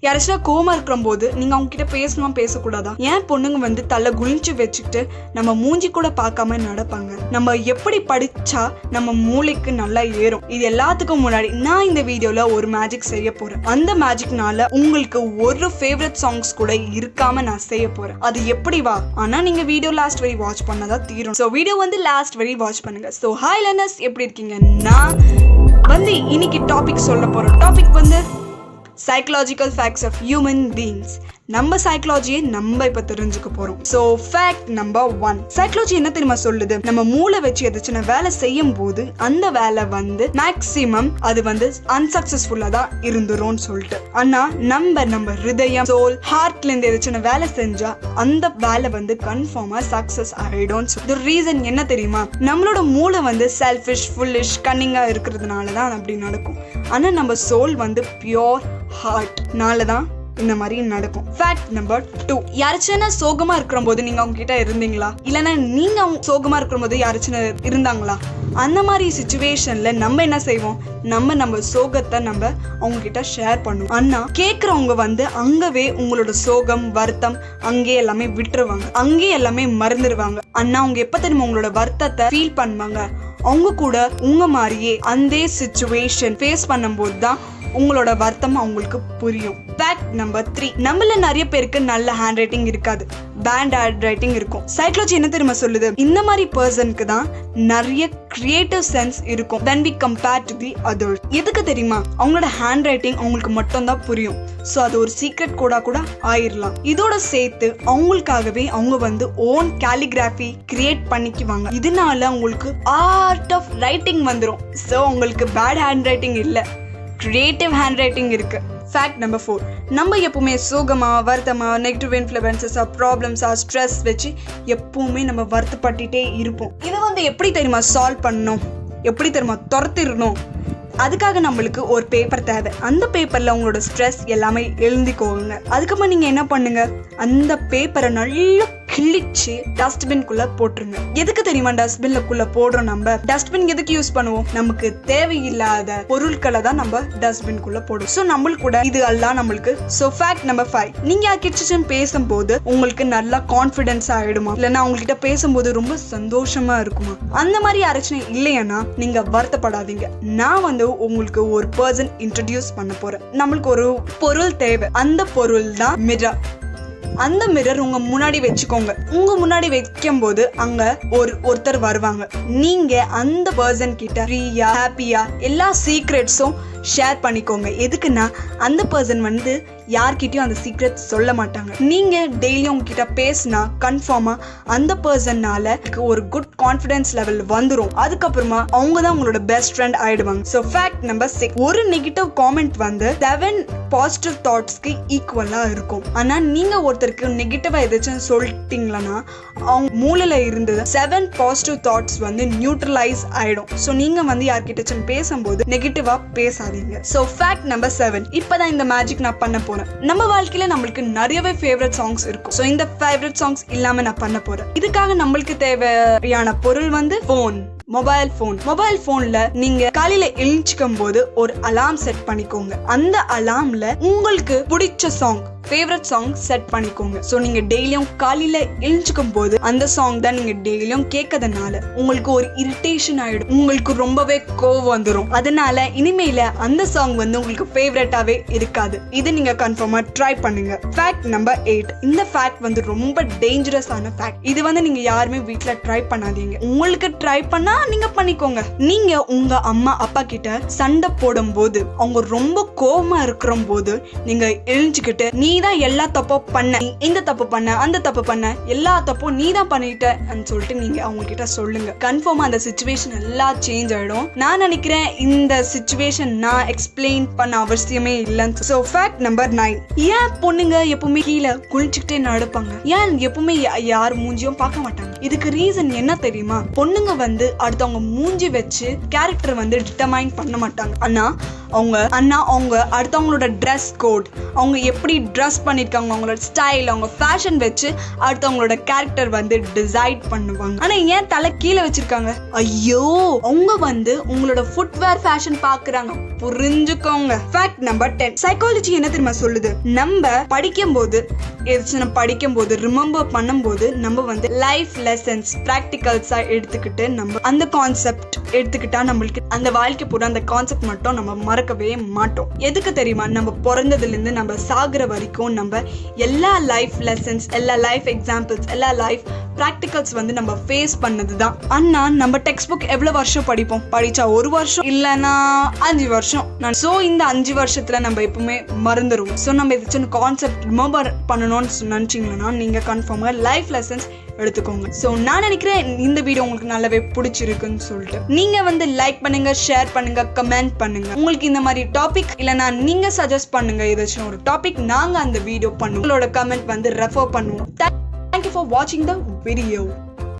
யாராச்சும் கோவமா இருக்கிற போது நீங்க அவங்க கிட்ட பேசணுமா பேசக்கூடாதா? ஏன் பொண்ணுங்க வந்து தலை குளிச்சு வச்சுக்கிட்டு நம்ம மூஞ்சி கூட பார்க்காம நடப்பாங்க? நம்ம எப்படி படிச்சா நம்ம மூளைக்கு நல்லா ஏறும்? இது எல்லாத்துக்கும் முன்னாடி நான் இந்த வீடியோல ஒரு மேஜிக் செய்ய போறேன். அந்த மேஜிக்னால உங்களுக்கு ஒரு ஃபேவரட் சாங்ஸ் கூட இருக்காம நான் செய்ய போறேன். அது எப்படி வா? ஆனா நீங்க வீடியோ லாஸ்ட் வரை வாட்ச் பண்ணதா தீரும். சோ வீடியோ வந்து லாஸ்ட் வரை வாட்ச் பண்ணுங்க. சோ ஹாய் லேர்னர்ஸ், எப்படி இருக்கீங்க? நான் வந்து இன்னைக்கு டாபிக் சொல்ல போறோம். டாபிக் வந்து psychological facts of human beings. நம்ம சைக்காலஜியை நம்ம இப்ப தெரிஞ்சுக்க போறோம். So fact number 1. சைக்காலஜி என்ன தெரியுமா சொல்லுது? நம்ம மூளை வச்சு எதாச்சும் வேலை செய்யும் போது அந்த வேலை வந்து மேக்சிமம் அது வந்து அன்சக்சஸ்ஃபுல்லா தான் இருந்துரும் சொல்லிட்டு. ஆனா நம்ம ஹிருதயம், சோல், ஹார்ட்ல இருந்து எதாச்சும் வேலை செஞ்சா அந்த வேலை வந்து கன்ஃபார்மா சக்சஸ் ஆயிடும். தி ரீசன் என்ன தெரியுமா? நம்மளோட மூளை வந்து செல்ஃபிஷ், ஃபுல்லிஷ், கன்னிங்கா இருக்கிறதுனால தான் அப்படி நடக்கும். ஆனா நம்ம சோல் வந்து பியோர் ஹார்ட்னால தான் இந்த மாதிரி நடக்கும். Fact number 2. யாராச்சும் சோகமா இருக்கிற போது நீங்க அவங்க கிட்ட இருந்தீங்களா? இல்லைன்னா நீங்க சோகமா இருக்கிற போது யாராச்சும் இருந்தாங்களா? அந்த மாதிரி சிச்சுவேஷன்ல நம்ம என்ன செய்வோம்? நம்ம சோகத்தை நம்ம அவங்க கிட்ட ஷேர் பண்ணுவோம். ஆனா கேக்குறவங்க வந்து அங்கவே உங்களோட சோகம், வருத்தம் அங்கே எல்லாமே விட்டுருவாங்க, அங்கே எல்லாமே மறந்துடுவாங்க. ஆனா அவங்க எப்ப தெரியுமா உங்களோட வருத்தத்தை ஃபீல் பண்ணுவாங்க? அவங்க கூட உங்க மாதிரியே அந்த சிச்சுவேஷன் ஃபேஸ் பண்ணும்போது தான் உங்களோட வருத்தம் அவங்களுக்கு புரியும். Fact number 3. நம்மள நிறைய பேருக்கு நல்ல ஹேண்ட் ரைட்டிங் இருக்காது, பேட் ஹேண்ட் ரைட்டிங் இருக்கும். சைக்காலஜி என்ன தெரியுமா சொல்லுது? இந்த மாதிரி பர்சனுக்கு தான் நிறைய கிரியேட்டிவ் சென்ஸ் இருக்கும் when we compare to the others. எதுக்கு தெரியுமா? அவங்களோட ஹேண்ட் ரைட்டிங் அவங்களுக்கு மட்டும் தான் புரியும். சோ அது ஒரு சீக்ரெட் கோடா கூட ஆயிரலாம். இதோட சேர்த்து அவங்களுக்காகவே அவங்க வந்து ஓன் கேலிகிராஃபி கிரியேட் பண்ணிக்குவாங்க. இதனால உங்களுக்கு ஆர்ட் ஆஃப் ரைட்டிங் வந்துடும். சோ உங்களுக்கு பேட் ஹேண்ட் ரைட்டிங் இல்ல, கிரியேட்டிவ் ஹேண்ட் ரைட்டிங் இருக்கு. Fact number 4. நம்ம எப்பவுமே சோகமா, வருத்தமா, நெகட்டிவ் இன்ஃப்ளூயன்சஸா, ப்ராப்ளம்ஸா, ஸ்ட்ரெஸ் வச்சு எப்பவுமே நம்ம வருத்தப்பட்டுட்டே இருப்போம். இதை வந்து எப்படி தெரியுமா சால்வ் பண்ணணும்? எப்படி தெரியுமா துரத்திடணும்? அதுக்காக நம்மளுக்கு ஒரு பேப்பர் தேவை. அந்த பேப்பர்ல உங்களோட ஸ்ட்ரெஸ் எல்லாமே எழுதிக்கோங்க. அதுக்கப்புறம் நீங்க என்ன பண்ணுங்க? அந்த பேப்பரை நல்லா கிழிச்சு டஸ்ட்பின்குள்ள போட்டுருங்க. எதுக்கு தெரியுமா டஸ்ட்பின்ல போடுறோம்? நம்ம டஸ்ட்பின் எதுக்கு யூஸ் பண்ணுவோம்? நமக்கு தேவையில்லாத பொருட்களை தான் நம்ம டஸ்ட்பின்குள்ள போடுவோம். சோ நம்மளுக்கு கூட இது எல்லாம் நம்மளுக்கு. So fact number 5. நீங்க யார்கிட்டயும் பேசும்போது உங்களுக்கு நல்லா கான்ஃபிடன்ஸ் ஆயிடுமா? இல்லைன்னா அவங்க கிட்ட பேசும்போது ரொம்ப சந்தோஷமா இருக்குமா? அந்த மாதிரி யாராச்சும் இல்லையானா நீங்க வருத்தப்படாதீங்க. நான் வந்து உங்களுக்கு ஒரு பர்சன் இன்ட்ரோடியூஸ் பண்ண போறேன். நம்மளுக்கு ஒரு பொருள் தேவை. அந்த பொருள் தான் மிரர். அந்த மிரர் உங்க முன்னாடி வச்சுக்கோங்க. உங்க முன்னாடி வைக்கும் போது அங்க ஒருத்தர் வருவாங்க. நீங்க அந்த பர்சன் கிட்ட ஃப்ரீயா, ஹாப்பியா எல்லா சீக்ரெட்ஸும் ஷேர் பண்ணிக்கோங்க. எதுக்குன்னா அந்த பர்சன் வந்து யார்கிட்டயும் அந்த சீக்ரெட் சொல்ல மாட்டாங்க. நீங்க டெய்லி உங்ககிட்ட பேசினா கன்ஃபார்மா அந்த பர்சன்னால ஒரு குட் கான்ஃபிடன்ஸ் லெவல் வந்துடும். அதுக்கப்புறமா அவங்க தான் உங்களோட பெஸ்ட் ஃப்ரெண்ட் ஆயிடுவாங்க. So fact number 6. ஒரு நெகட்டிவ் காமெண்ட் வந்து 7 பாசிட்டிவ் தாட்ஸ்க்கு ஈக்குவலா இருக்கும். ஆனா நீங்க ஒருத்தருக்கு நெகட்டிவா எதாச்சும் சொல்லிட்டீங்களா அவங்க மூளையில இருந்து 7 பாசிட்டிவ் தாட்ஸ் வந்து நியூட்ரலைஸ் ஆயிடும். ஸோ நீங்க வந்து யார்கிட்டச்சும் பேசும்போது நெகட்டிவா பேசாதீங்க. So fact number 7. இப்பதான் இந்த மேஜிக் நான் பண்ண போறேன். நம்ம வாழ்க்கையில நம்மளுக்கு நிறையவே ஃபேவரட் சாங்ஸ் இருக்கும். சோ இந்த ஃபேவரட் சாங்ஸ் இல்லாம நான் பண்ண போறேன். இதுக்காக நம்மளுக்கு தேவையான பொருள் வந்து போன், மொபைல் போன்ல நீங்க காலையில எழுச்சிக்கும் போது ஒரு அலார்ம் செட் பண்ணிக்கோங்க. அந்த அலார்ம்ல உங்களுக்கு பிடிச்ச சாங், ஃபேவரட் சாங் செட் பண்ணிக்கோங்க. சோ நீங்க டெய்லியும் காலையில எழுச்சிக்கும் போது அந்த சாங் தான் நீங்க டெய்லியும் கேட்கறதுனால உங்களுக்கு ஒரு இரிட்டேஷன் ஆயிடும், உங்களுக்கு ரொம்பவே கோவம் வந்துடும். அதனால இனிமேல அந்த சாங் வந்து உங்களுக்கு ஃபேவரட்டாவே இருக்காது. இது நீங்க கன்ஃபார்மா ட்ரை பண்ணுங்க. Fact number 8. இந்த ஃபேக்ட் வந்து ரொம்ப டேஞ்சரஸ் ஆன ஃபேக்ட். இது வந்து நீங்க யாருமே வீட்ல ட்ரை பண்ணாதீங்க. உங்களுக்கு ட்ரை பண்ணா நீங்க பண்ணிக்கோங்க. நீங்க உங்க அம்மா அப்பா கிட்ட சண்டை போடும் போது, அவங்க ரொம்ப கோவமா இருக்கிற போது நீங்க எழுஞ்சுக்கிட்டு நீ தான் எல்லா தப்பும் பண்ண, இந்த தப்பு பண்ண, அந்த தப்பு பண்ண, எல்லா தப்பும் நீ தான் பண்ணிட்ட சொல்லிட்டு நீங்க அவங்க கிட்ட சொல்லுங்க. கன்ஃபார்மா அந்த சிச்சுவேஷன் எல்லாம் சேஞ்ச் ஆயிடும். நான் நினைக்கிறேன் இந்த சிச்சுவேஷன் நான் எக்ஸ்பிளைன் பண்ண அவசியமே இல்லைன்னு. So fact number 9. ஏன் பொண்ணுங்க எப்பவுமே கீழே குளிச்சுக்கிட்டே நடப்பாங்க? ஏன் எப்பவுமே யார் மூஞ்சியும் பார்க்க மாட்டாங்க? இதுக்கு ரீசன் என்ன தெரியுமா? பொண்ணுங்க வந்து அடுத்தவங்க மூஞ்சி வச்சு கேரக்டர் வந்து டிட்டர்மைன் பண்ண மாட்டாங்க. ஆனா அவங்க அண்ணா அவங்க அடுத்தவங்களோட ட்ரெஸ் கோட், அவங்க எப்படி ட்ரெஸ் பண்ணிருக்காங்க, அவங்களோட ஸ்டைல், அவங்க ஃபேஷன் வச்சு அடுத்தவங்களோட கேரக்டர் வந்து டிசைட் பண்ணுவாங்க. ஆனா ஏன் தலை கீழே வச்சிருக்காங்க? ஐயோ, அவங்க வந்து உங்களோட ஃபுட்வேர் ஃபேஷன் பாக்குறாங்க. புரிஞ்சுக்கோங்க. Fact number 10. சைக்காலஜி என்ன தெரியுமா சொல்லுது? நம்ம படிக்கும்போது ரிமெம்பர் பண்ணும்போது நம்ம வந்து லைஃப் லெசன்ஸ் ப்ராக்டிகல்ஸா எடுத்துக்கிட்டு நம்ம அந்த கான்செப்ட் எடுத்துக்கிட்டா நம்மளுக்கு அந்த வாழ்க்கை பூரா அந்த கான்செப்ட் மட்டும் நம்ம மறக்கவே மாட்டோம். எதுக்கு தெரியுமா? நம்ம பிறந்ததுல இருந்து நம்ம சாகுற வரைக்கும் நம்ம எல்லா லைஃப் லெசன்ஸ், எல்லா லைஃப் எக்ஸாம்பிள்ஸ், எல்லா லைஃப் ப்ராக்டிகல்ஸ் வந்து நம்ம ஃபேஸ் பண்ணதுதான். அண்ணா நம்ம டெக்ஸ்ட் புக் எவ்வளவு வருஷம் படிப்போம்? படிச்சா 1 வருஷம் இல்லைன்னா 5 வருஷம். சோ இந்த 5 வருஷத்துல நம்ம எப்பவுமே மறந்துடுவோம். சோ நம்ம ஏதாச்சும் கான்செப்ட் ரிமெம்பர் பண்ணணும்னு நினைச்சீங்கன்னா நீங்க கன்ஃபார்மா லைஃப் லெசன்ஸ் எடுத்துக்கோங்க. சோ நான் நினைக்கிறேன் இந்த வீடியோ உங்களுக்கு நல்லாவே பிடிச்சிருக்குன்னு சொல்லிட்டு நீங்க வந்து லைக் பண்ணுங்க, ஷேர் பண்ணுங்க, கமெண்ட் பண்ணுங்க. உங்களுக்கு இந்த மாதிரி டாபிக் இல்லைன்னா நீங்க சஜஸ்ட் பண்ணுங்க ஏதாச்சும் ஒரு டாபிக், நாங்க அந்த வீடியோ பண்ணுவோம். உங்களோட கமெண்ட் வந்து ரெஃபர் பண்ணுவோம். Thank you for watching the video.